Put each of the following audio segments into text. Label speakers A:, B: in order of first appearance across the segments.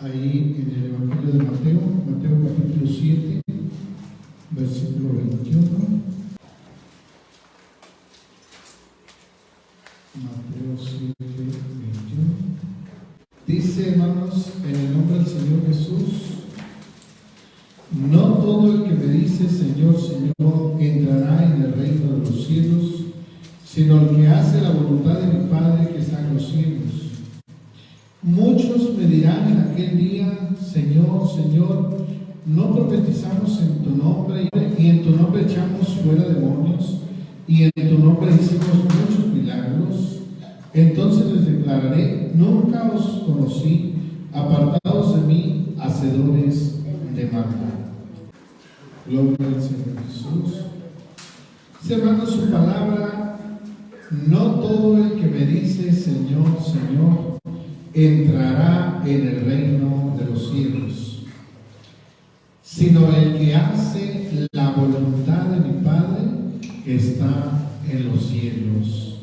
A: ahí en el Evangelio de Mateo, Mateo capítulo 7, versículo 21. Mateo 7, 21. Dice, hermanos, en el nombre del Señor Jesús: no todo el que me dice Señor, Señor, entrará en el reino de los cielos, sino el que hace la voluntad de mi Padre que está en los cielos. Muchos me dirán en aquel día: Señor, Señor, ¿no profetizamos en tu nombre y en tu nombre echamos fuera demonios y en tu nombre hicimos muchos milagros? Entonces les declararé: nunca os conocí, apartados de mí, hacedores de maldad. Gloria al Señor Jesús. Hermanos, su palabra: no todo el que me dice Señor, Señor, entrará en el reino de los cielos, sino el que hace la voluntad de mi Padre que está en los cielos.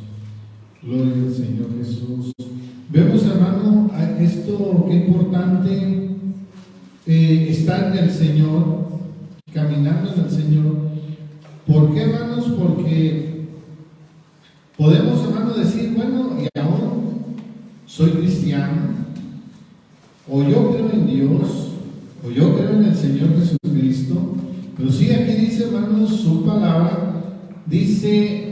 A: Gloria al Señor Jesús. Vemos, hermano, esto que importante estar en el Señor, caminando en el Señor. ¿Por qué, hermanos? Porque podemos, hermano, decir, bueno, y aún soy cristiano, o yo creo en Dios, o yo creo en el Señor Jesucristo, pero sí, aquí dice, hermanos, su palabra dice: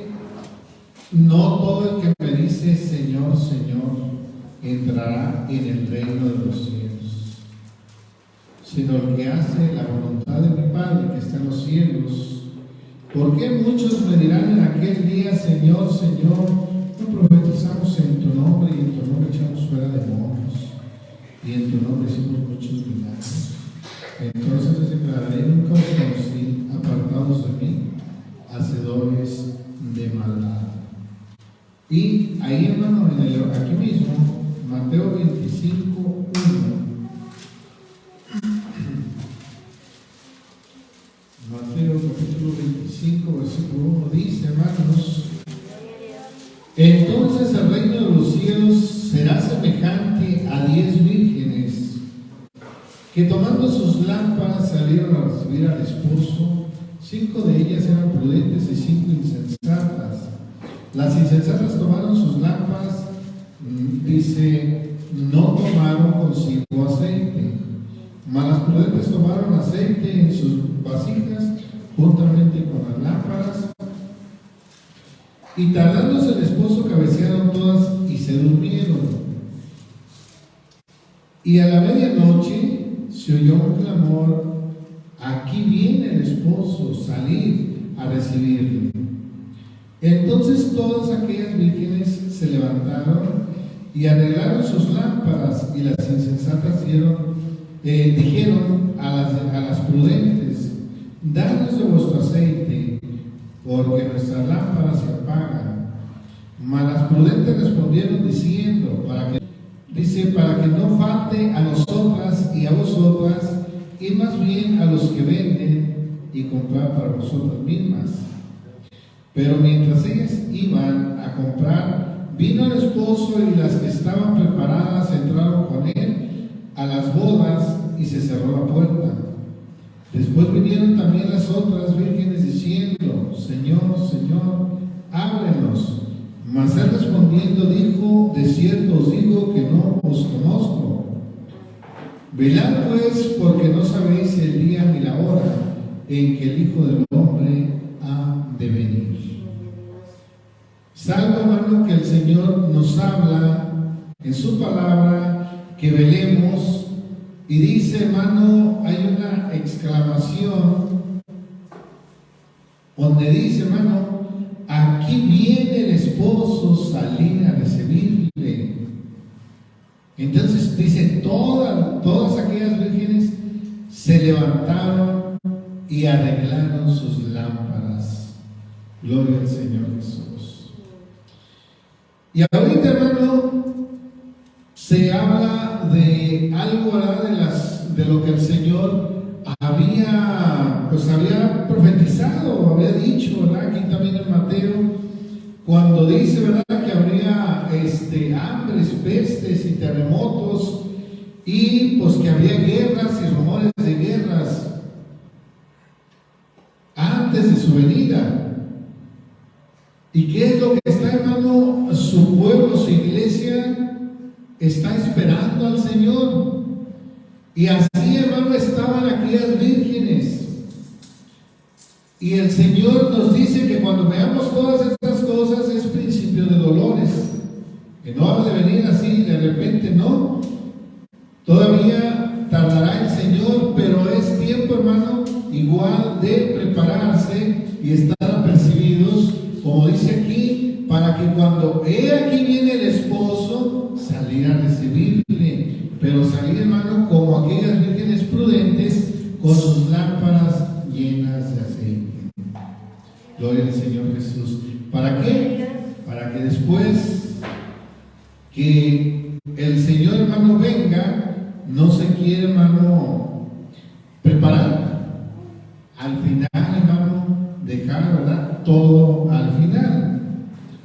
A: no todo el que me dice Señor, Señor, entrará en el reino de los cielos, sino el que hace la voluntad de mi Padre que está en los cielos. ¿Por qué muchos me dirán en aquel día: Señor, Señor, no profetizamos en tu nombre y en tu nombre echamos fuera demonios y en tu nombre hicimos muchos milagros? Entonces les declararé: nunca os conocí, apartados de mí, hacedores de maldad. Y ahí, hermano, aquí mismo, Mateo 25, 1. Mateo capítulo 25, versículo 1 dice, hermanos: entonces el reino de los cielos será semejante a 10 vírgenes que, tomando sus lámparas, salieron a recibir al esposo. 5 de ellas eran prudentes y 5 insensatas. Las insensatas tomaron sus lámparas, dice, no tomaron consigo aceite, mas las prudentes tomaron aceite en sus vasijas juntamente con las lámparas. Y tardándose el esposo, cabecearon todas y se durmieron. Y a la medianoche se oyó un clamor: aquí viene el esposo, salid a recibirle. Entonces todas aquellas vírgenes se levantaron y arreglaron sus lámparas, y las insensatas dijeron a las prudentes: danos de vuestro aceite, porque nuestras lámparas se apagan. Mas las prudentes respondieron diciendo, para que no falte a nosotras y a vosotras, y más bien a los que venden y comprar para vosotras mismas. Pero mientras ellas iban a comprar, vino el esposo, y las que estaban preparadas entraron con él a las bodas, y se cerró la puerta. Después vinieron también las otras vírgenes diciendo: Señor, Señor, ábrenos. Mas él respondiendo dijo: de cierto os digo que no os conozco. Velad pues, porque no sabéis el día ni la hora en que el Hijo del Hombre ha de venir. Salvo, hermano, que el Señor nos habla en su palabra que velemos, y dice, hermano, hay una exclamación donde dice, hermano: aquí viene el esposo, salid a recibirle. Entonces dice, todas aquellas vírgenes se levantaron y arreglaron sus lámparas. Gloria al Señor Jesús. Y ahorita, hermano, se habla de algo, ¿verdad? De lo que el Señor había profetizado, había dicho, ¿verdad? Aquí también en Mateo, cuando dice, ¿verdad?, que habría hambres, pestes y terremotos, y pues que había guerras y rumores de guerras antes de su venida. ¿Y qué es lo que está, hermano? Su pueblo, su iglesia está esperando al Señor. Y así, hermano, estaban aquellas vírgenes. Y el Señor nos dice que cuando veamos todas estas cosas es principio de dolores. Que no ha de venir así de repente, no. Todavía tardará el Señor, pero es tiempo, hermano, igual de prepararse y estar apercibidos, como dice aquí, para que cuando he aquí viene el esposo, salir a recibirle. Pero salir, hermano, como aquellas vírgenes prudentes, con sus lámparas llenas de aceite. Gloria al Señor Jesús. ¿Para qué? Para que después que el Señor, hermano, venga, no se quiere, hermano, preparar. Al final, hermano, dejar, ¿verdad?, todo al final.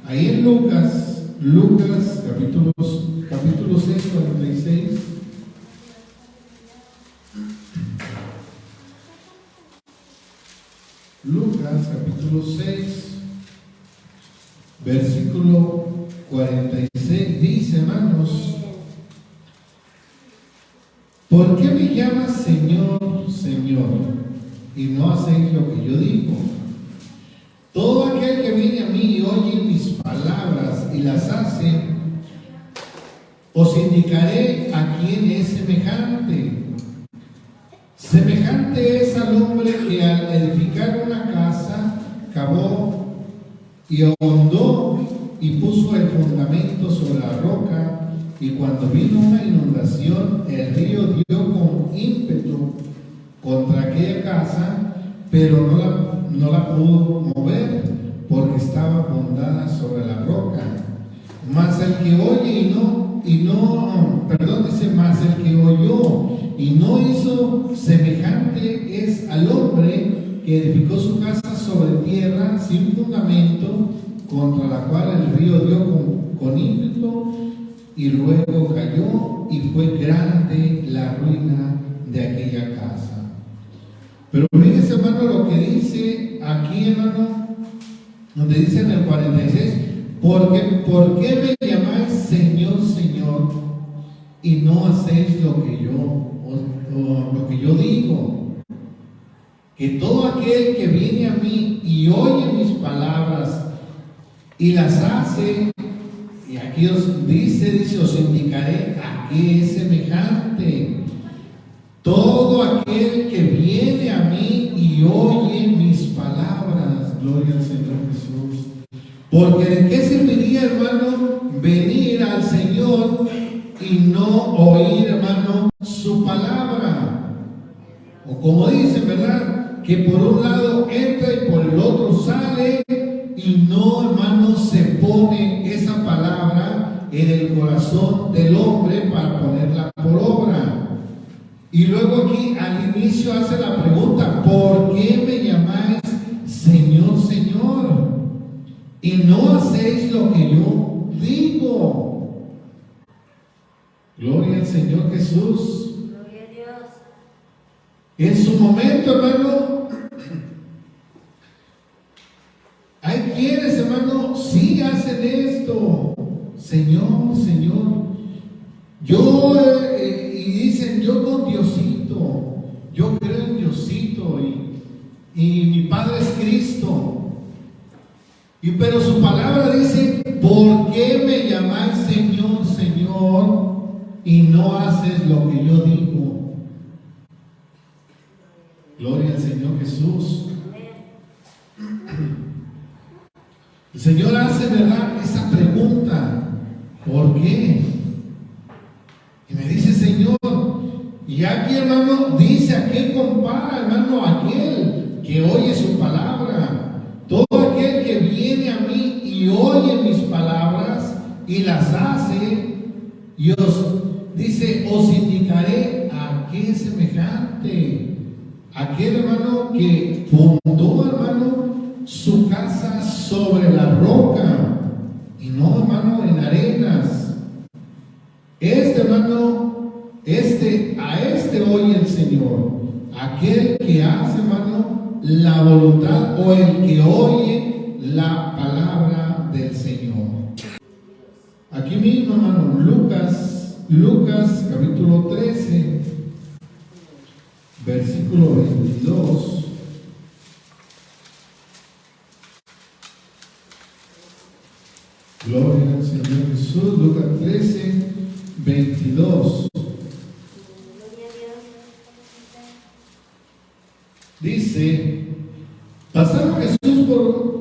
A: Ahí en Lucas capítulo 6, 46. Lucas capítulo 6, versículo 46, dice, hermanos: ¿por qué me llamas Señor, Señor, y no hacéis lo que yo digo? Todo aquel que viene a mí y oye mis palabras y las hace, os indicaré a quién es semejante. Semejante es al hombre que al edificar una casa cavó y ahondó y puso el fundamento sobre la roca, y cuando vino una inundación, el río dio con ímpetu contra aquella casa, pero no la pudo mover, porque estaba fundada sobre la roca. Mas el que oye mas el que oyó y no hizo semejante es al hombre que edificó su casa sobre tierra sin fundamento, contra la cual el río dio con ímpetu, y luego cayó, y fue grande la ruina de aquella casa. Pero fíjense, hermano, lo que dice aquí, hermano, donde dice en el 46, ¿por qué me llamáis Señor, Señor, y no hacéis lo que yo digo? Que todo aquel que viene a mí y oye mis palabras y las hace, y aquí os dice, os indicaré a qué es semejante. Todo aquel que viene a mí y oye mis palabras, gloria al Señor Jesús. Porque ¿de qué serviría, hermano, venir al Señor y no oír, hermano, su palabra? O como dicen, ¿verdad?, que por un lado entra y por el otro sale, y no, hermano, se pone esa palabra en el corazón del hombre para ponerla por obra. Y luego aquí al inicio hace la pregunta: ¿por qué me llamáis Señor, Señor, y no hacéis lo que yo digo? Gloria al Señor Jesús.
B: Gloria a Dios.
A: En su momento, hermano, hay quienes, hermano, sí hacen esto: Señor, Señor. Y dicen: yo con Diosito, yo creo en Diosito, y mi Padre es Cristo. Pero su palabra dice: ¿por qué me llamáis Señor, Señor, y no haces lo que yo digo? Gloria al Señor Jesús. El Señor hace, ¿verdad?, esa pregunta: ¿por qué? Y me dice: Señor. Y aquí, hermano, dice: ¿a qué compara, hermano, aquel que oye su palabra? Todo aquel que viene a mí y oye mis palabras y las hace, y dice: os indicaré a qué semejante. Aquel, hermano, que fundó, hermano, su casa sobre la roca, y no, hermano, en arenas. Hermano, A este oye el Señor, aquel que hace, hermano, la voluntad o el que oye la palabra del Señor. Aquí mismo, hermano, Lucas capítulo 13, versículo 22. Gloria al Señor Jesús. Lucas 13, 22. Dice: pasaba Jesús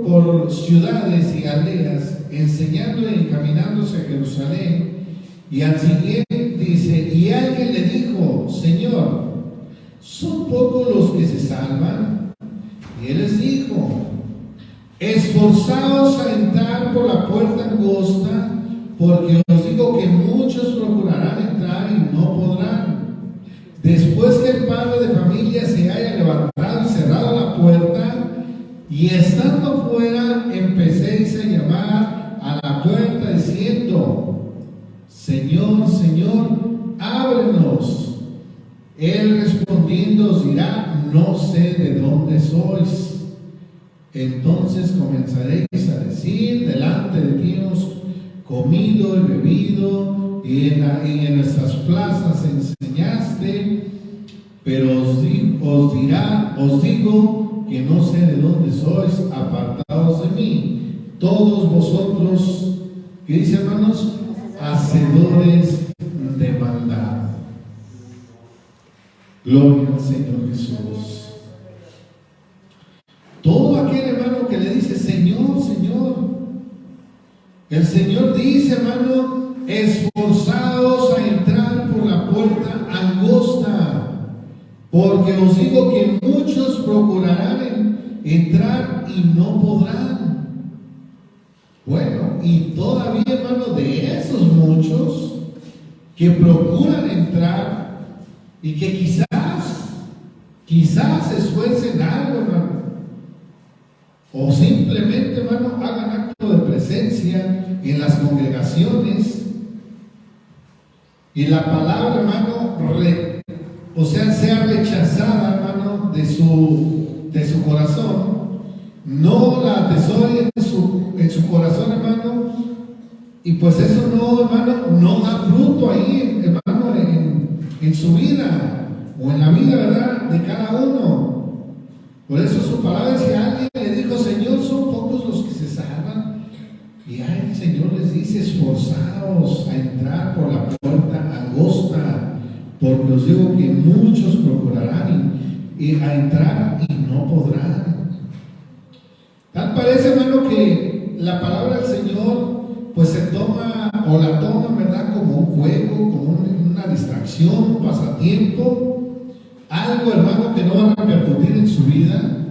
A: por ciudades y aldeas, enseñando y encaminándose a Jerusalén, y al siguiente dice: y alguien le dijo: Señor, ¿son pocos los que se salvan? Y él les dijo: esforzaos a entrar por la puerta angosta, porque os digo que muchos procurarán entrar y no podrán. Después que el padre de familia se haya levantado y cerrado la puerta, y estando fuera, empecéis a llamar a la puerta diciendo: Señor, Señor, ábrenos. Él respondiendo os dirá: no sé de dónde sois. Entonces comenzaréis a decir: delante de ti hemos comido y bebido, y en nuestras plazas enseñaste. Pero os digo que no sé de dónde sois, apartados de mí, todos vosotros, ¿qué dice, hermanos? Hacedores de maldad. Gloria al Señor Jesús. Todo aquel, hermano, que le dice: Señor, Señor, el Señor dice, hermano: esforzaos a entrar por la puerta angosta, porque os digo que muchos procurarán entrar y no podrán. Bueno, y todavía, hermano, de esos muchos que procuran entrar y que quizás se esfuercen algo, hermano, o simplemente, hermano, hagan acto de presencia en las congregaciones, y la palabra, hermano, sea rechazada, hermano, de su corazón, no la atesoren en su corazón, hermano, y pues eso no, hermano, no da fruto ahí, hermano, en su vida, o en la vida, ¿verdad?, de cada uno. Por eso su palabra, si alguien le dijo: Señor, son pocos los que se salvan, y el Señor les dice: esforzaos a entrar por la puerta angosta, porque os digo que muchos procurarán a entrar y no podrán. Tal parece, hermano, que la palabra del Señor pues se toma, o la toma, ¿verdad?, como un juego, como una distracción, un pasatiempo, algo, hermano, que no va a repercutir en su vida.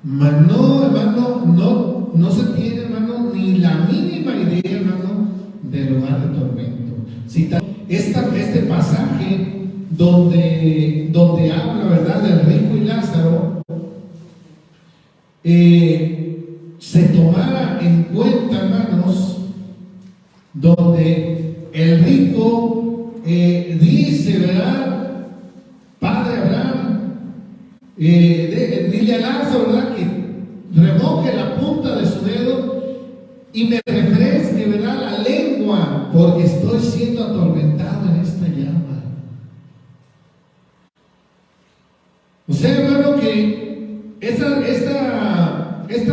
A: Mas no, hermano, no se tiene, hermano, ni la mínima idea, hermano, del lugar de tormento. Cita este pasaje donde habla, ¿verdad?, del rico y Lázaro, se tomara en cuenta, hermanos, donde el rico dice, ¿verdad?, Padre Abraham, dile a Lázaro, ¿verdad?, que remoje la punta de su dedo y me refresque, ¿verdad?, la lengua, porque estoy siendo atormentado en esta llama. O sea, hermano, que esta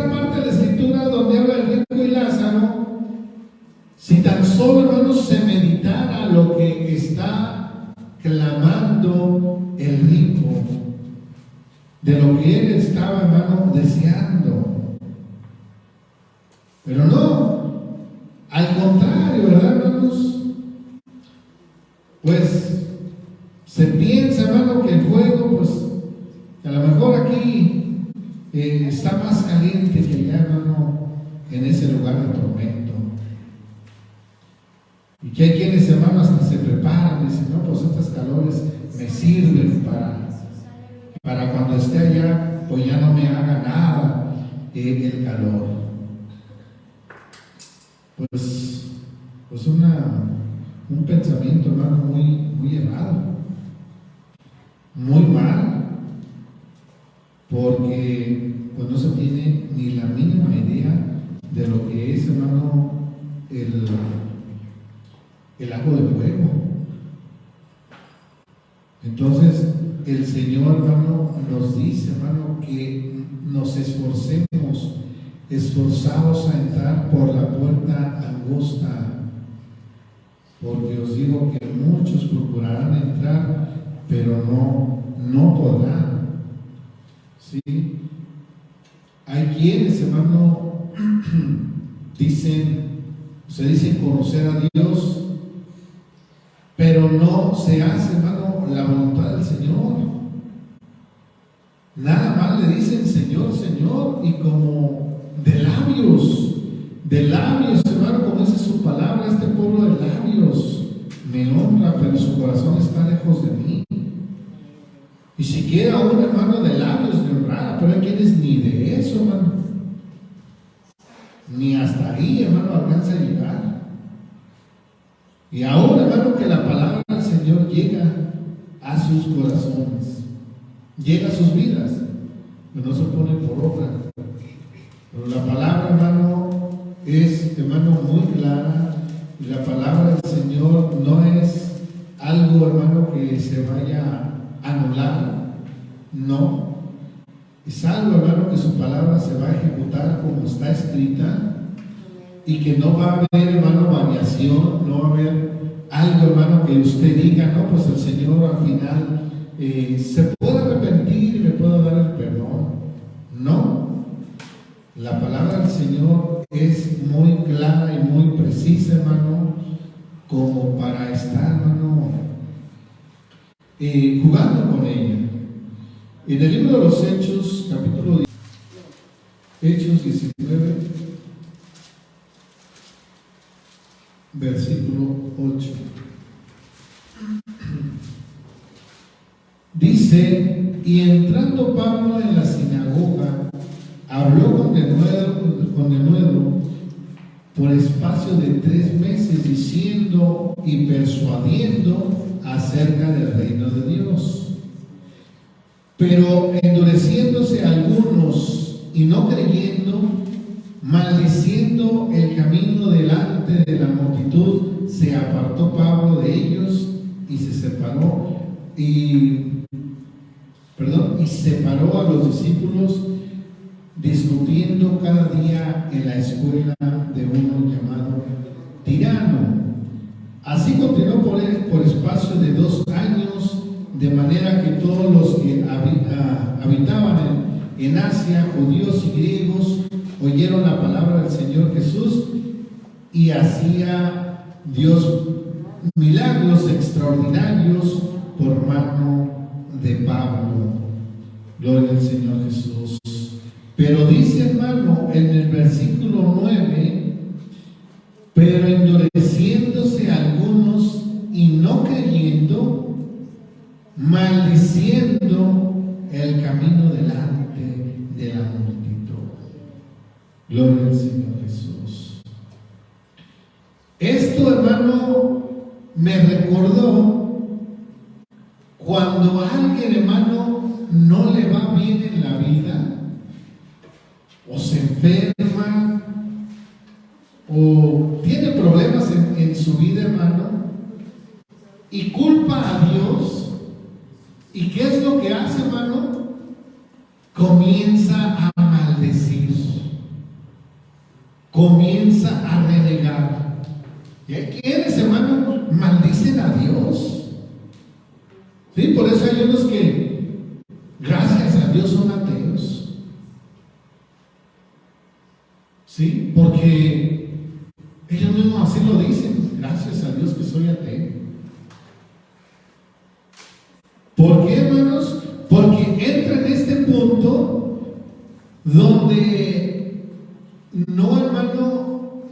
A: parte de la escritura donde habla el rico y Lázaro, si tan solo, hermanos, se meditara lo que está clamando el rico, de lo que él estaba, hermano, deseando. Pero no, al contrario, ¿verdad, hermanos? Pues se piensa, hermano, que el fuego, pues a lo mejor aquí está más caliente que allá, hermano, en ese lugar de tormento. Y que hay quienes, hermanos, hasta se preparan y dicen: no, pues estas calores me sirven para cuando esté allá, pues ya no me haga nada el calor. Pues un pensamiento, hermano, muy errado, muy mal, porque pues no se tiene ni la mínima idea de lo que es, hermano, el lago de fuego. Entonces, el Señor, hermano, nos dice, hermano, que nos esforzados a entrar por la puerta angosta, porque os digo que muchos procurarán entrar, pero no podrán. ¿Sí? Hay quienes, hermano, se dicen conocer a Dios, pero no se hace, hermano, la voluntad del Señor. Nada más le dicen Señor, Señor, y como de labios, hermano, como dice su palabra, este pueblo de labios me honra, pero su corazón está lejos de mí. Y siquiera un hermano de labios me honra, pero hay quienes ni de eso, hermano, ni hasta ahí, hermano, alcanza a llegar. Y ahora, hermano, que la palabra del Señor llega a sus corazones, llega a sus vidas, pero no se pone por obra. Pero la palabra, hermano, es, hermano, muy clara, y la palabra del Señor no es algo, hermano, que se vaya a anular, no. Es algo, hermano, que su palabra se va a ejecutar como está escrita, y que no va a haber, hermano, variación, no va a haber algo, hermano, que usted diga, no, pues el Señor al final se puede arrepentir y me puede dar el perdón. No. La palabra del Señor es muy clara y muy precisa, hermano, como para estar, hermano, jugando con ella. En el libro de los Hechos, capítulo 10, Hechos 19, versículo 8. Dice, y entrando Pablo en la sinagoga, habló con denuedo por espacio de 3 meses, diciendo y persuadiendo acerca del reino de Dios. Pero endureciéndose algunos y no creyendo, maldiciendo el camino delante de la multitud, se apartó Pablo de ellos y separó a los discípulos, discutiendo cada día en la escuela de uno llamado Tirano. Así continuó por espacio de 2 años, de manera que todos los que habitaban en Asia, judíos y griegos, oyeron la palabra del Señor Jesús, y hacía Dios milagros extraordinarios por mano de Pablo. Gloria al Señor Jesús. Pero dice, hermano, en el versículo 9, pero endureciéndose algunos y no creyendo, maldiciendo el camino delante de la multitud. Gloria al Señor Jesús. Esto, hermano, me recordó cuando a alguien, hermano, no le va bien en la vida, o se enferma, o tiene problemas en su vida, hermano, y culpa a Dios. ¿Y qué es lo que hace, hermano? Comienza a maldecir, comienza a renegar. ¿Y hay quienes, hermano, maldicen a Dios? Sí, por eso hay unos que, gracias a Dios, son ateos. Sí, porque ellos mismos así lo dicen, gracias a Dios que soy ateo. ¿Por qué, hermanos? Porque entra en este punto donde hermano,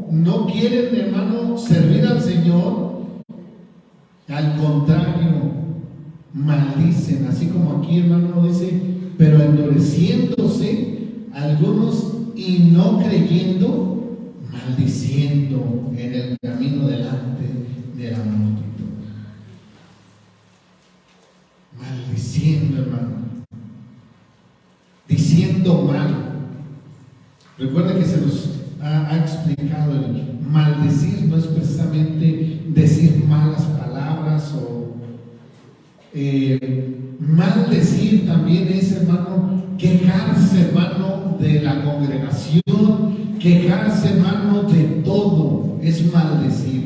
A: no quieren, hermano, servir al Señor. Al contrario, maldicen, así como aquí, hermano, dice, pero endureciéndose algunos y no creyendo, maldiciendo en el camino camino delante de la multitud. Maldiciendo, hermano. Diciendo mal. Recuerda que se nos ha explicado, el maldecir no es precisamente decir malas palabras o maldecir también es, hermano, quejarse, hermano, de la congregación, quejarse, hermano, de todo, es maldecir.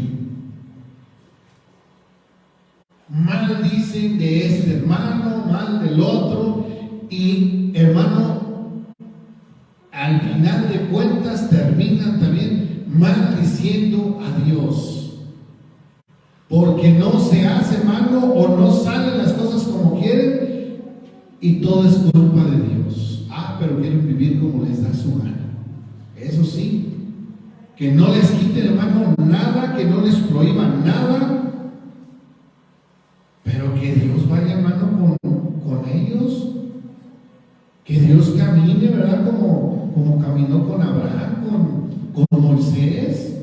A: Mal dicen de este hermano, mal del otro, y hermano, al final de cuentas terminan también maldiciendo a Dios, porque no se hace, hermano, o no salen las cosas como quieren, y todo es culpa de Dios. Pero quieren vivir como les da su gana. Eso sí, que no les quiten, hermano, nada, que no les prohíban nada, pero que Dios vaya, hermano, con ellos, que Dios camine, ¿verdad? Como caminó con Abraham, con Moisés.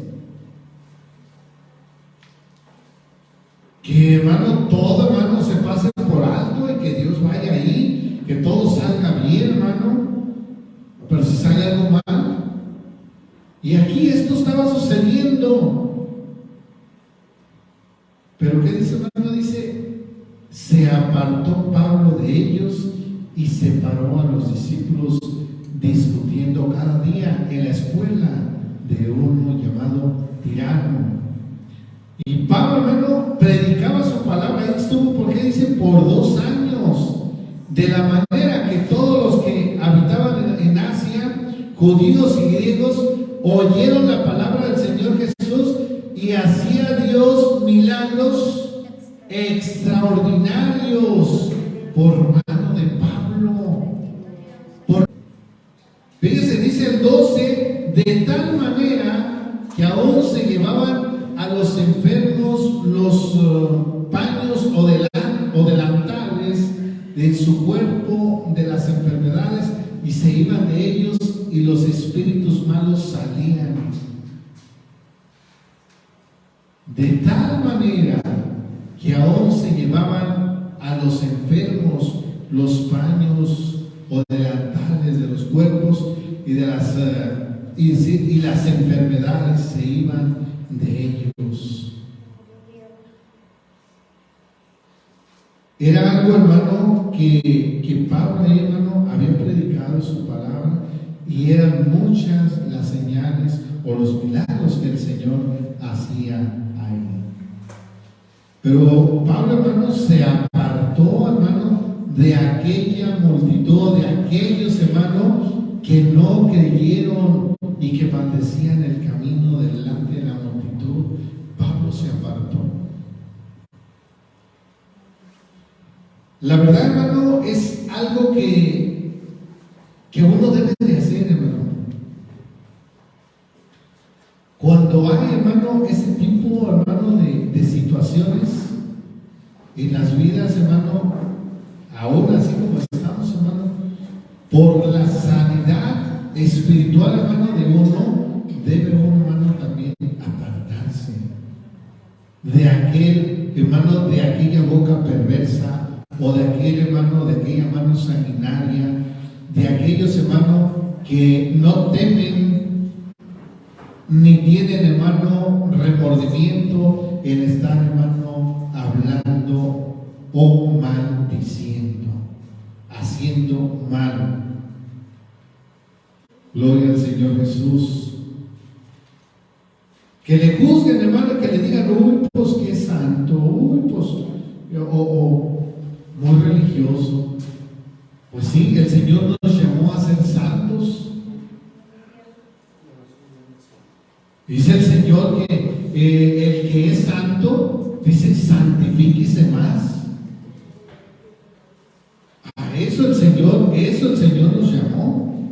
A: Que, hermano, todo, hermano, se pase por alto y que Dios vaya ahí, que todo salga bien, hermano. Pero si sale algo mal, y aquí esto estaba sucediendo. Pero ¿qué dice, hermano? Dice, se apartó Pablo de ellos y separó a los discípulos, discutiendo cada día en la escuela de uno llamado Tirano. Y Pablo, hermano, predicaba su palabra. Ahí estuvo, porque dice, por 2 años, de la manera que todos los que habitaban en Asia, judíos y griegos, oyeron la palabra del Señor Jesús, y hacía Dios milagros extraordinarios por mano de Pablo. Fíjense, dice el 12, de tal manera que aún se llevaban a los enfermos los paños o delantales de su cuerpo de las enfermedades, y se iban de ellos, y los espíritus malos salían. De tal manera que aún se llevaban a los enfermos los paños o delantales de los cuerpos, y las enfermedades se iban de ellos. Era algo, hermano, que Pablo, hermano, había predicado su palabra, y eran muchas las señales o los milagros que el Señor hacía ahí. Pero Pablo, hermano, se apartó, hermano, de aquella multitud, de aquellos, hermanos, que no creyeron y que maldecían el camino delante de la multitud. Pablo se apartó. La verdad, hermano, es algo que uno debe de hacer, hermano. Cuando hay, hermano, ese tipo, hermano, de situaciones en las vidas, hermano, ahora así como estamos, hermano, por la sanidad espiritual, hermano, de uno, debe uno, hermano, también apartarse de aquel, hermano, de aquella boca perversa, o de aquel, hermano, de aquella mano sanguinaria, de aquellos, hermano, que no temen ni tienen, hermano, remordimiento en estar, hermano, hablando o maldiciendo, haciendo mal. Gloria al Señor Jesús. Que le juzguen, hermano, que le digan, uy, pues qué santo, uy, pues, muy religioso. Pues sí, el Señor nos llamó a ser santos. Dice el Señor que el que es santo, dice, santifíquese más. A eso el Señor nos llamó.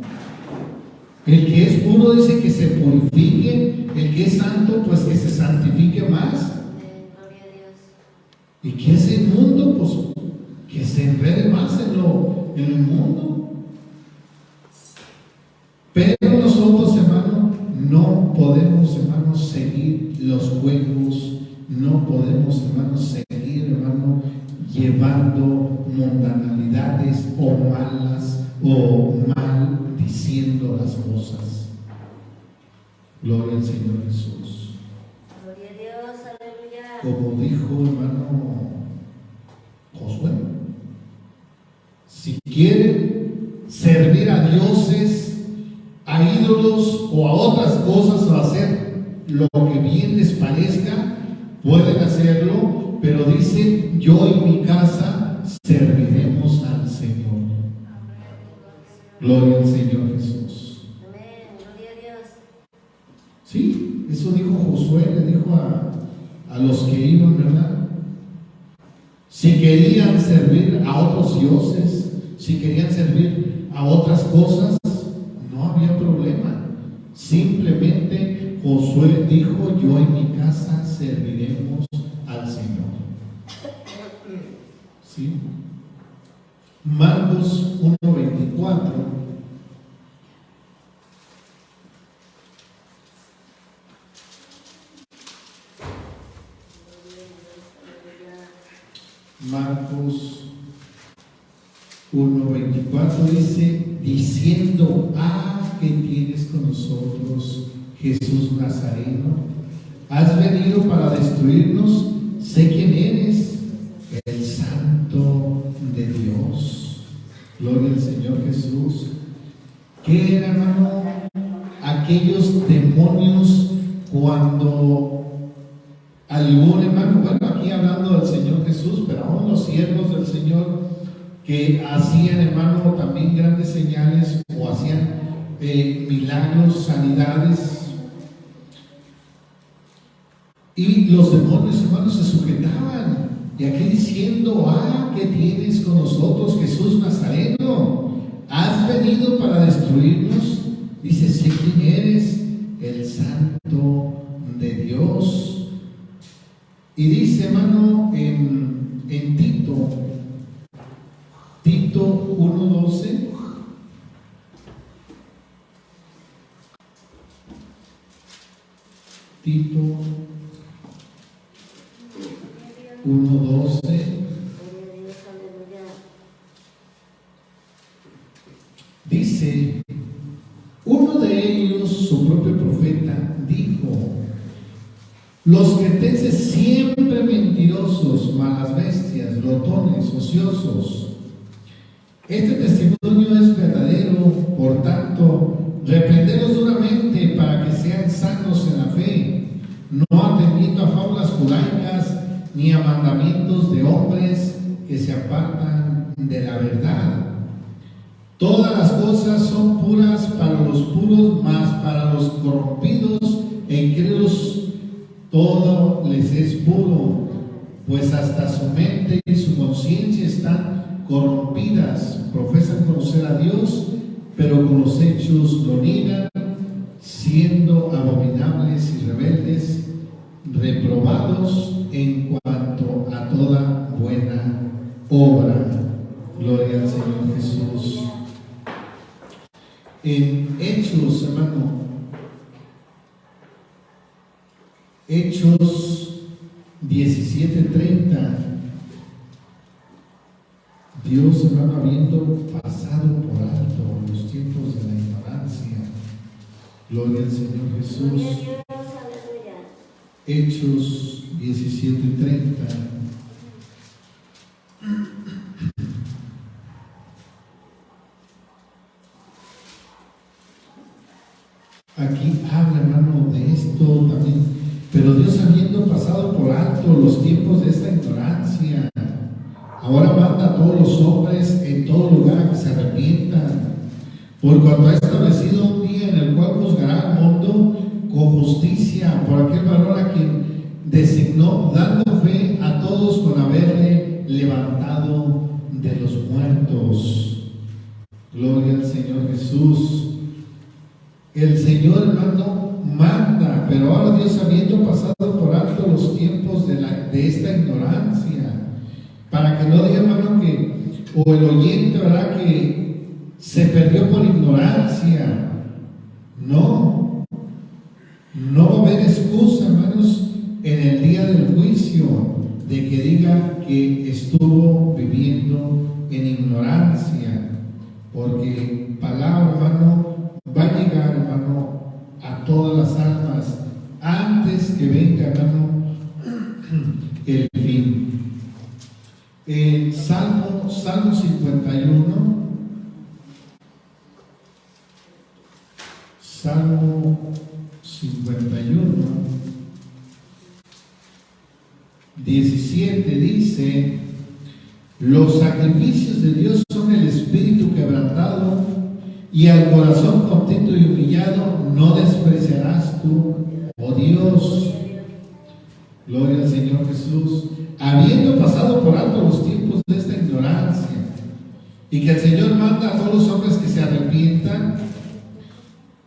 A: El que es puro, dice, que se purifique. El que es santo, pues que se santifique más. ¿Y qué es el mundo? Pues que se enrede más en el mundo. Pero nosotros, hermano, no podemos, hermano, seguir los juegos podemos, hermanos, seguir, hermano, llevando mundanalidades o malas o mal diciendo las cosas. Gloria al Señor Jesús.
B: Gloria a Dios, aleluya.
A: Como dijo, hermano Josué, si quieren servir a dioses, a ídolos o a otras cosas o hacer lo que bien les parezca, pueden hacerlo, pero dice: yo y mi casa serviremos al Señor. Gloria al Señor Jesús.
B: Amén, gloria a Dios.
A: Sí, eso dijo Josué, le dijo a los que iban, ¿verdad? Si querían servir a otros dioses, si querían servir a otras cosas, no había problema. Simplemente Josué dijo: yo y mi casa serviremos al Señor. ¿Sí? Marcos 1:24. Marcos 1:24 dice: diciendo: ¿qué tienes con nosotros, Jesús Nazareno? ¿Has venido para destruirnos? Sé quién eres, el Santo de Dios. Gloria al Señor Jesús. ¿Qué era, hermano, aquellos demonios cuando algún hermano, bueno, aquí hablando del Señor Jesús, pero aún los siervos del Señor que hacían, hermano, también grandes señales o hacían milagros, sanidades, y los demonios, hermanos, se sujetaban, y aquí diciendo: ¿qué tienes con nosotros, Jesús Nazareno? ¿Has venido para destruirnos? Dice: sé quién eres, el Santo de Dios. Y dice, hermano, en Tito 1:12, Tito 1:12, dice: uno de ellos, su propio profeta, dijo: los cretenses siempre mentirosos, malas bestias, glotones, ociosos. Este testimonio es verdadero, por tanto, reprenderlos duramente para que sean sanos en la fe, no atendiendo a fábulas judaicas ni a mandamientos de hombres que se apartan de la verdad. Todas las cosas son puras para los puros, mas para los corrompidos e incrédulos todo les es puro, pues hasta su mente y su conciencia están corrompidas. Profesan conocer a Dios, pero con los hechos lo niegan, siendo abominables y rebeldes, reprobados en cuanto a toda buena obra. Gloria al Señor Jesús. En Hechos, hermano, Hechos 17:30, Dios, hermano, habiendo pasado por alto los tiempos de la ignorancia. Gloria al Señor Jesús. Hechos 17:30. Aquí habla, hermano, de esto también. Pero Dios, habiendo pasado por alto los tiempos de esta ignorancia, ahora manda a todos los hombres en todo lugar a que se arrepientan, por cuanto ha establecido un día en el cual juzgará al mundo con justicia por aquel varón a quien designó, dando fe a todos con haberle levantado de los muertos. Gloria al Señor Jesús. El Señor, hermano, manda, pero ahora Dios, habiendo pasado por alto los tiempos de esta ignorancia, para que no diga, hermano, que, o el oyente, ¿verdad?, que se perdió por ignorancia. No va a haber excusa, hermanos, en el día del juicio de que diga que estuvo viviendo en ignorancia, porque palabra, hermano, va a llegar, hermano, a todas las almas antes que venga, hermano, el fin. Salmo 51. Salmo 51, 17 dice: los sacrificios de Dios son el espíritu quebrantado, y al corazón contento y humillado no despreciarás tú, oh Dios. Gloria al Señor Jesús. Habiendo pasado por alto los tiempos de esta ignorancia, y que el Señor manda a todos los hombres que se arrepientan,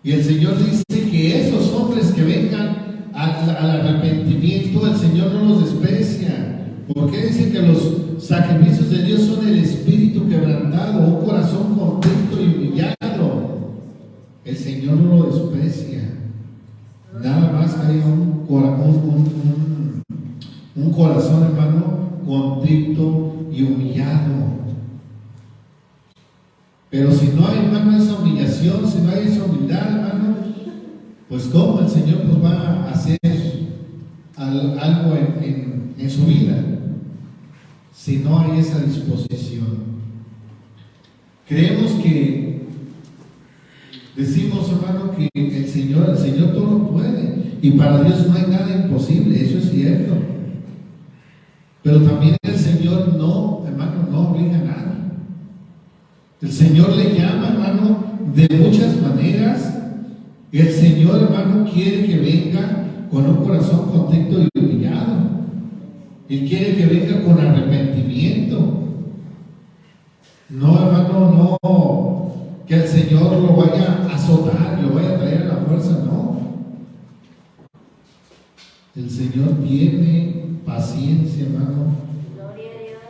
A: y el Señor dice que esos hombres que vengan al arrepentimiento, el Señor no los desprecia, porque dice que los sacrificios de Dios son el espíritu quebrantado, un corazón contento y humillado. El Señor no lo desprecia. Nada más que haya un corazón, hermano, contrito y humillado. Pero si no hay, hermano, esa humillación, si no hay esa humildad, hermano, pues ¿cómo el Señor pues va a hacer algo en su vida? Si no hay esa disposición. Creemos que decimos, hermano, que el Señor todo lo puede, y para Dios no hay nada imposible, eso es cierto. Pero también el Señor no, hermano, no obliga a nada. El Señor le llama, hermano, de muchas maneras. El Señor, hermano, quiere que venga con un corazón contento y humillado. Él quiere que venga con arrepentimiento. No, hermano, no que el Señor lo vaya a azotar, lo vaya a traer a la fuerza, no. El Señor tiene paciencia, hermano,
B: Gloria a Dios.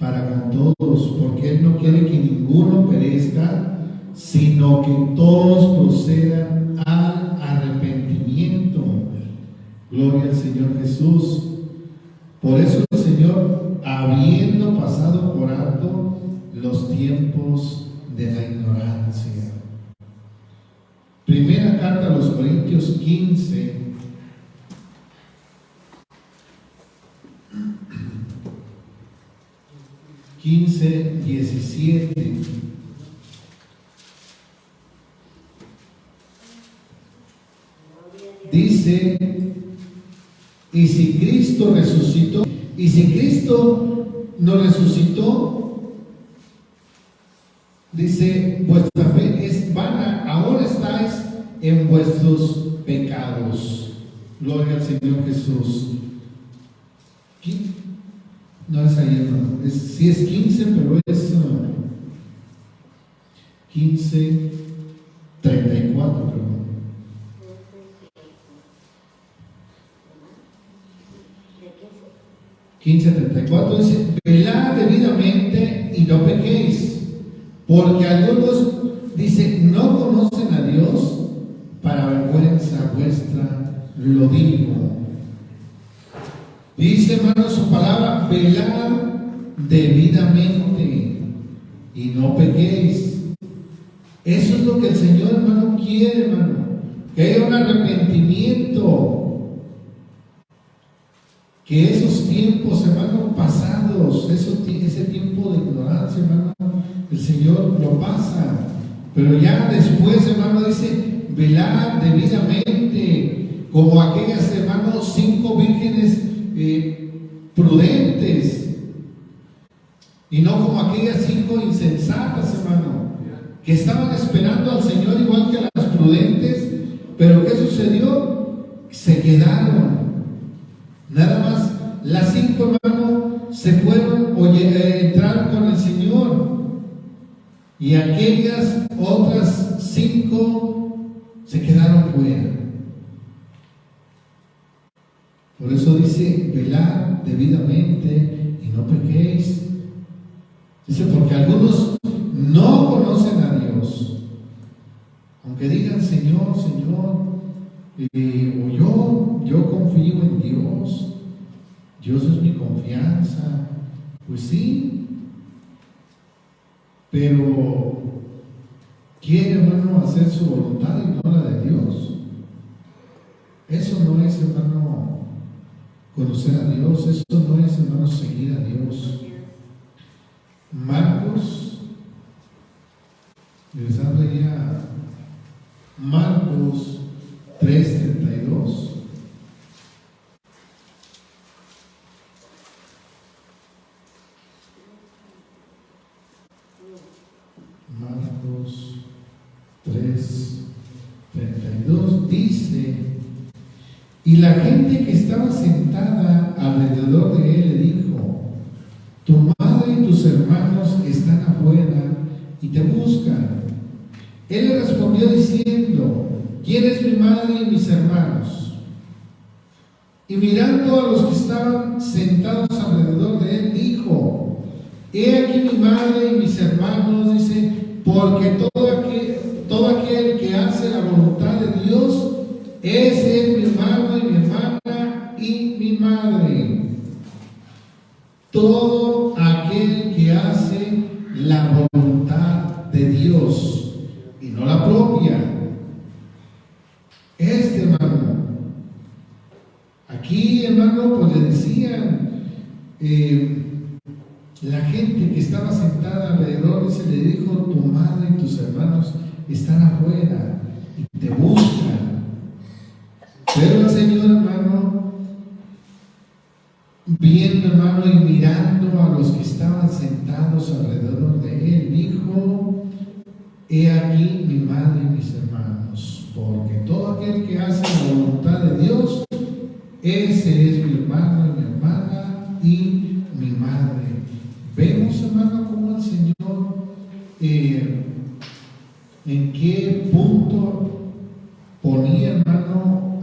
A: para con todos, porque Él no quiere que ninguno perezca, sino que todos procedan al arrepentimiento. Gloria al Señor Jesús. Por eso el Señor, habiendo pasado por alto los tiempos de la ignorancia. Primera carta a los Corintios 15. Quince, 17. Dice: y si Cristo resucitó, y si Cristo no resucitó, dice, vuestra fe es vana, ahora estáis en vuestros pecados. Gloria al Señor Jesús. No es ahí, hermano. Sí es 15, pero es 15, 34, perdón. 15:34 dice: velad debidamente y no pequéis, porque algunos, dice, no conocen a Dios, para vergüenza vuestra lo digo. Dice, hermano, su palabra: velad debidamente y no pequéis. Eso es lo que el Señor, hermano, quiere, hermano, que haya un arrepentimiento. Que esos tiempos, hermano, pasados, ese tiempo de ignorancia, hermano, el Señor lo pasa. Pero ya después, hermano, dice: velad debidamente, como aquellas, hermanos, 5 vírgenes prudentes, y no como aquellas 5 insensatas, hermano, que estaban esperando al Señor igual que las prudentes. Pero ¿qué sucedió? Se quedaron. Nada más las 5, hermano, se fueron o entraron con el Señor, y aquellas otras 5 se quedaron fuera. Por eso dice: velad debidamente y no pequéis. Dice: porque algunos no conocen a Dios, aunque digan Señor, Señor, o yo confío en Dios. Dios, Dios es mi confianza. Pues sí, pero quiere, hermano, hacer su voluntad y no la de Dios. Eso no es, hermano, conocer a Dios. Eso no es, hermano, seguir a Dios. Marcos, regresando ya, Marcos 3:32. Marcos 3:32 dice: y la gente que estaba sentada alrededor de él le dijo: tu madre y tus hermanos están afuera y te buscan. Él le respondió diciendo: ¿quién es mi madre y mis hermanos? Y mirando a los que estaban sentados alrededor de él, dijo: he aquí mi madre y mis hermanos, dice, porque todo aquel que hace la voluntad de Dios, ese es mi hermano y mi hermana y mi madre. Todo aquel que hace la voluntad de Dios y no la propia. Hermano, aquí, hermano, pues le decían, la gente que estaba sentada alrededor, se le dijo: tu madre y tus hermanos están afuera y te buscan. Pero el Señor, hermano, viendo, hermano, y mirando a los que estaban sentados alrededor de él, dijo: he aquí mi madre y mis hermanos, porque todo aquel que hace la voluntad de Dios, ese es mi hermano y mi hermana y mi madre. Vemos, hermano, cómo el Señor, en qué punto ponía, hermano,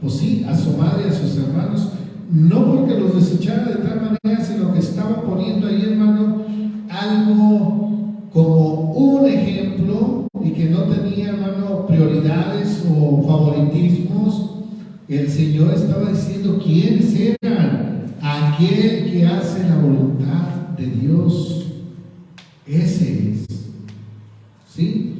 A: pues sí, a su madre y a sus hermanos, no porque los desechara de tal manera, sino que estaba poniendo ahí, hermano, algo como un ejemplo, y que no tenía, hermano, prioridades o favoritismos. El Señor estaba diciendo quiénes eran: aquel que hace la voluntad de Dios, ese es, ¿sí?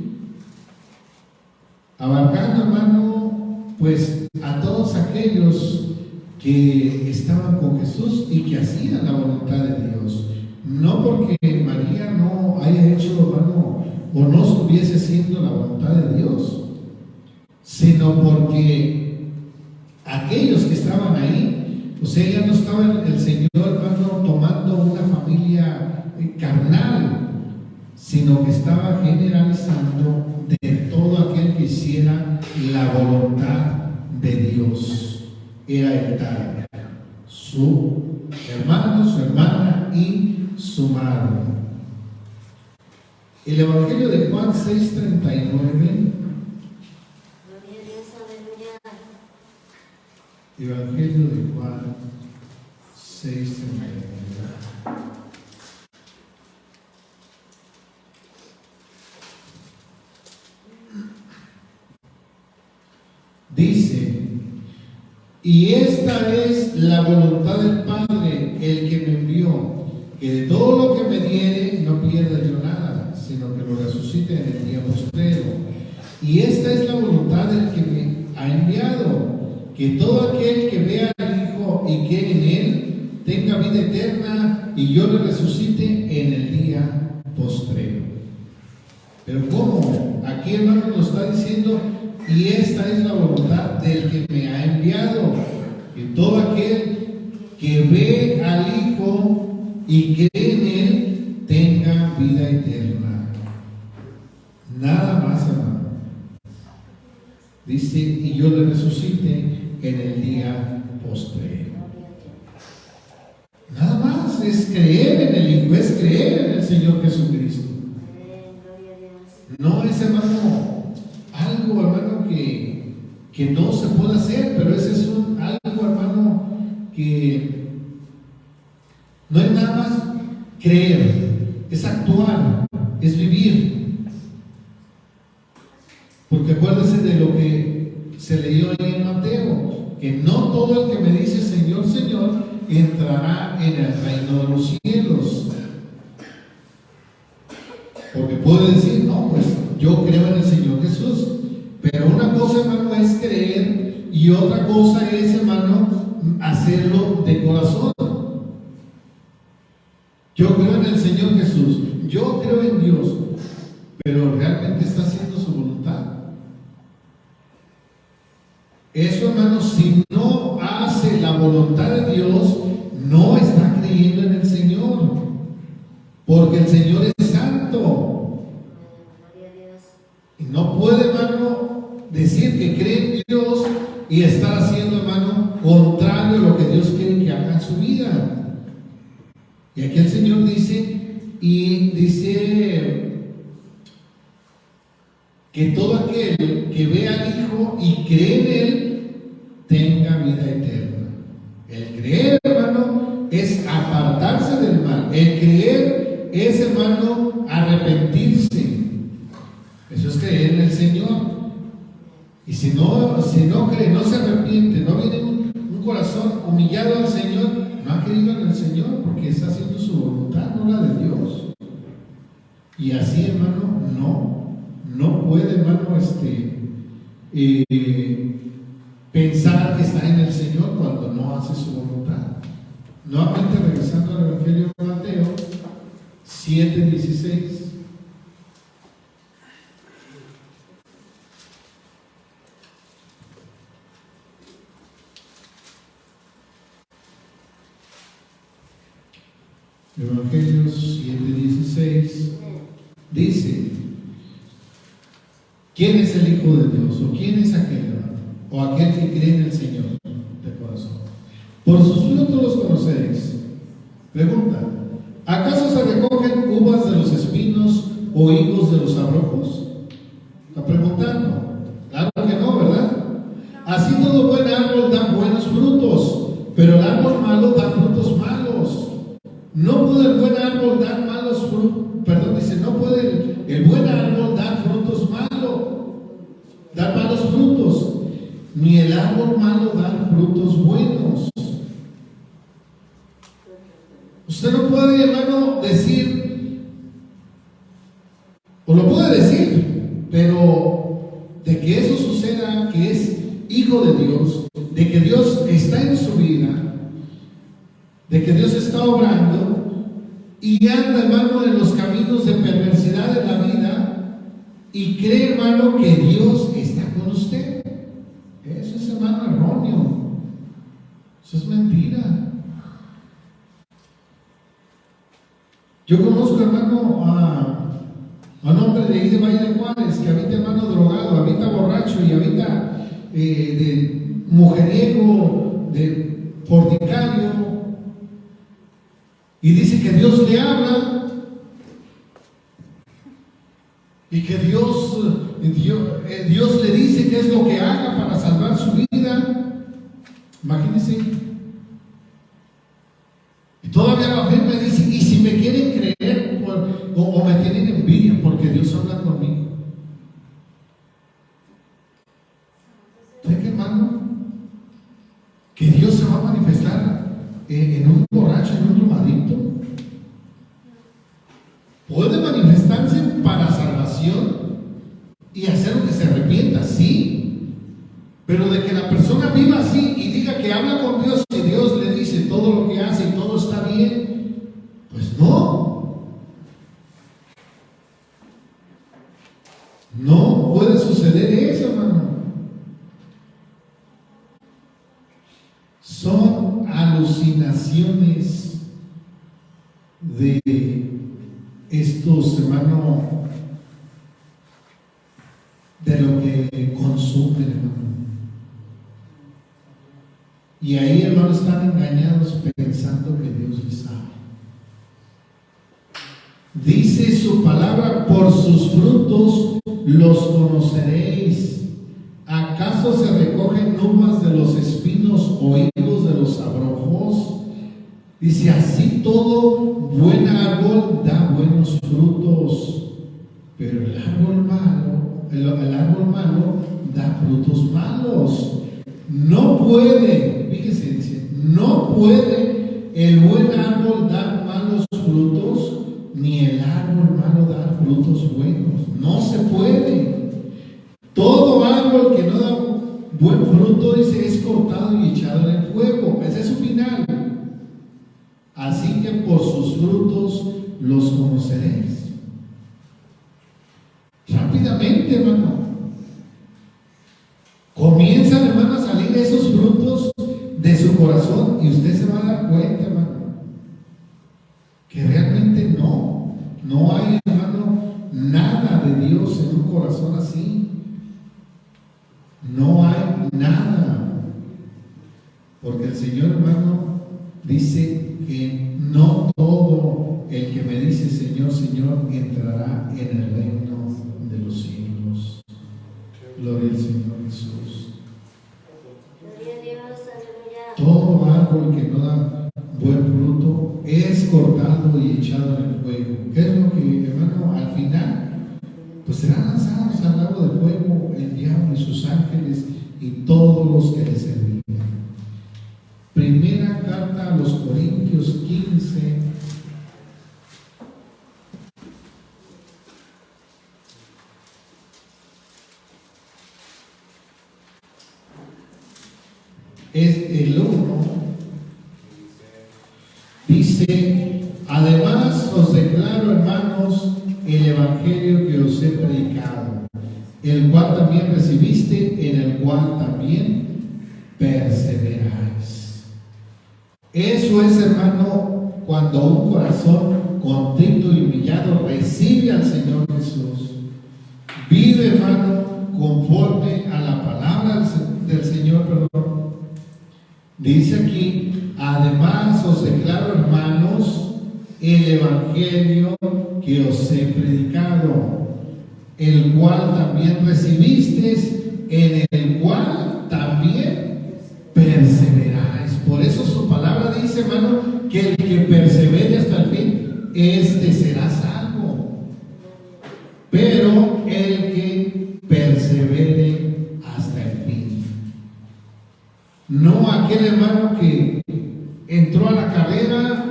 A: Abarcando, hermano, pues a todos aquellos que estaban con Jesús y que hacían la voluntad de Dios. No porque María no haya hecho, hermano, o no estuviese haciendo la voluntad de Dios, sino porque aquellos que estaban ahí, o sea, ya no estaba el Señor, hermano, tomando una familia carnal, sino que estaba generalizando de todo aquel que hiciera la voluntad de Dios. Era el tal, su hermano, su hermana y su madre. El Evangelio de Juan 6:39.
B: Gloria a Dios, aleluya.
A: Evangelio de Juan 6:39. Dice: y esta es la voluntad del Padre, el que me envió, que de todo lo que me diere no pierda yo nada, sino que lo resucite en el día postrero. Y esta es la voluntad del que me ha enviado, que todo aquel que vea al Hijo y cree en Él tenga vida eterna, y yo le resucite en el día postrero. Pero ¿cómo? Aquí, hermano, nos está diciendo: y esta es la voluntad del que me ha enviado, que todo aquel que ve al Hijo y cree en Él tenga vida eterna. Nada más, hermano. Dice: y yo le resucite en el día postrero. Nada más, es creer en el Hijo, es creer en el Señor Jesucristo. No es, hermano, algo, hermano, que no se puede hacer, pero ese es algo, hermano, que no es nada más creer, es actuar, es vivir. Porque acuérdense de lo que se leyó ahí en Mateo, que no todo el que me dice Señor, Señor, entrará en el reino de los cielos. Porque puedo decir, no, pues yo creo en el Señor Jesús. Pero una cosa, hermano, es creer y otra cosa es, hermano, hacerlo de corazón. Yo creo en el Señor Jesús, yo creo en Dios, pero realmente está haciendo su voluntad. Eso, hermano, si no hace la voluntad de Dios, no está creyendo en el Señor, porque el Señor es santo.
B: Gloria a Dios.
A: Y no puede, hermano, decir que cree en Dios y estar haciendo, hermano, contrario a lo que Dios quiere que haga en su vida. Y aquí el Señor dice que todo aquel que ve al Hijo y cree en Él, tenga vida eterna. El creer, hermano, es apartarse del mal. El creer es, hermano, arrepentirse. Eso es creer en el Señor. Y si no cree, no se arrepiente, no viene un corazón humillado al Señor, no ha creído en el Señor, porque está haciendo su voluntad, no la de Dios. Y así, hermano, no puede, hermano, pensar que está en el Señor cuando no hace su voluntad. Nuevamente, regresando al Evangelio de Mateo 7:16. Evangelio 7:16 dice: ¿quién es el Hijo de Dios? ¿O quién es aquel, hermano? O aquel que cree en el Señor de corazón. Por sus frutos los conoceréis. Pregunta: ¿acaso se recogen uvas de los espinos o higos de los abrojos? Está preguntando. Claro que no, ¿verdad? Así todo buen árbol da buenos frutos, pero el árbol malo da frutos malos. No puede el buen árbol dar malos frutos, no puede el buen árbol dar malos frutos, ni el árbol malo dar frutos buenos. Usted no puede, hermano, decir, o lo puede decir, pero de que eso suceda, que es hijo de Dios, de que Dios está en su vida, de que Dios está obrando y anda, hermano, en los caminos de perversidad de la vida y cree, hermano, que Dios está con usted. Eso es, hermano, erróneo. Eso es mentira. Yo conozco, hermano, a un hombre de ahí de Valle de Juárez que habita, hermano, drogado, habita borracho y habita de mujeriego, de fornicario. Y dice que Dios le habla y que Dios le dice qué es lo que haga para salvar su vida. Imagínense. Y todavía la gente me dice, y si me quieren creer o me tienen envidia porque Dios habla conmigo. ¿Sabe qué, hermano? Que Dios se va a manifestar en un borracho, en un drogadicto. Puede manifestarse para salvación y hacer que se arrepienta, sí, pero de que la persona viva así y diga que habla con Dios y Dios le dice todo lo que hace y todo está bien, pues no puede suceder eso, hermano. Son alucinaciones de estos, hermano, de lo que consumen, hermano. Y ahí, hermano, están engañados pensando que Dios les habla. Dice su palabra: por sus frutos los conoceréis. ¿Acaso se recogen uvas de los espinos o higos de los abrojos? Dice: así todo buen árbol da buenos frutos, pero el árbol malo da frutos malos. No puede, fíjese, dice, no puede el buen árbol dar malos frutos, ni el árbol malo dar frutos buenos. No se puede. Todo árbol que no da buen fruto, dice, es cortado y echado en el fuego. Ese es su final. Así que por sus frutos los conoceréis. Rápidamente, hermano. Comienzan, hermano, a salir esos frutos de su corazón y usted se va a dar cuenta, hermano, que realmente no hay, hermano, nada de Dios en un corazón así. No hay nada. Porque el Señor, hermano, dice que no todo el que me dice Señor, Señor, entrará en el reino de los cielos. Gloria al Señor Jesús.
B: Gloria a Dios, aleluya.
A: Todo árbol que no da buen fruto es cortado y echado en el fuego. ¿Qué es lo que, hermano, al final? Pues serán lanzados al lago de fuego el diablo y sus ángeles y todos los que le servían. Primera carta a los Corintios 15. Es el 1. Dice, además os declaro, hermanos, el evangelio que os he predicado, el cual también recibiste, en el cual también perseveráis. Eso es, hermano, cuando un corazón contrito y humillado recibe al Señor Jesús, vive, hermano, conforme a la palabra del Señor, perdón. Dice aquí, además os declaro, hermanos, el evangelio que os he predicado, el cual también recibisteis, en el cual también perseveráis. Por eso su palabra dice, hermano, que el que persevere hasta el fin, este será salvo. Pero el que persevere hasta el fin. No aquel hermano que entró a la carrera,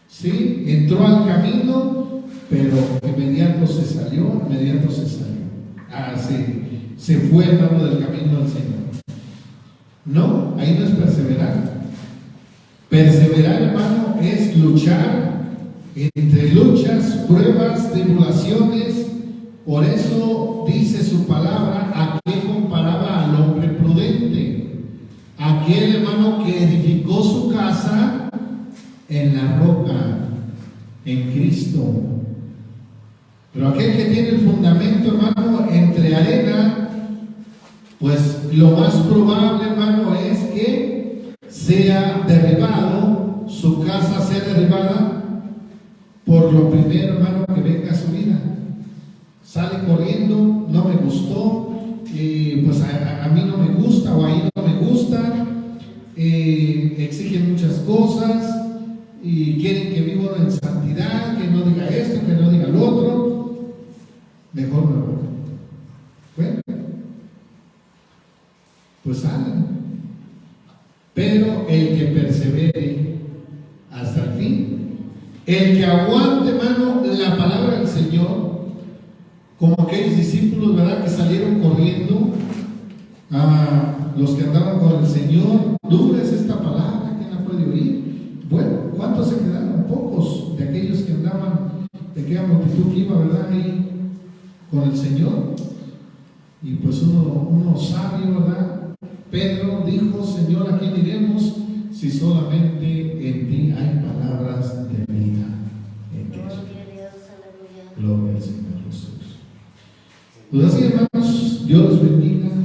A: ¿sí? Entró al camino, pero inmediato se salió. Se fue, hermano, del camino del Señor. No, ahí no es perseverar. Perseverar, hermano, es luchar entre luchas, pruebas, tribulaciones. Por eso dice su palabra, ¿a qué comparaba al hombre prudente? Aquel, hermano, que edificó su casa en la roca, en Cristo. Pero aquel que tiene el fundamento, hermano, entre arena, pues lo más probable, hermano, es que sea derribado, su casa sea derribada por lo primero, hermano, que venga a su vida. Sale corriendo, no me gustó, pues a mí no me gusta, o ahí no me gusta, exigen muchas cosas y quieren que viva en santidad, que no diga esto, que no diga lo otro. Mejor me voy. Bueno, pues salen. Pero el que persevere hasta el fin, el que aguante, hermano, la palabra del Señor, como aquellos discípulos, ¿verdad?, que salieron corriendo, los que andaban con el Señor, dura es esta palabra, ¿quién la puede oír? Bueno, ¿cuántos se quedaron? Pocos de aquellos que andaban, de aquella multitud que iba, ¿verdad?, ahí con el Señor. Y pues uno sabio, ¿verdad? Pedro dijo, Señor, ¿a quién iremos si solamente en ti hay palabras de vida eterna? Gloria al Señor Jesús. Pues así, hermanos, Dios los bendiga.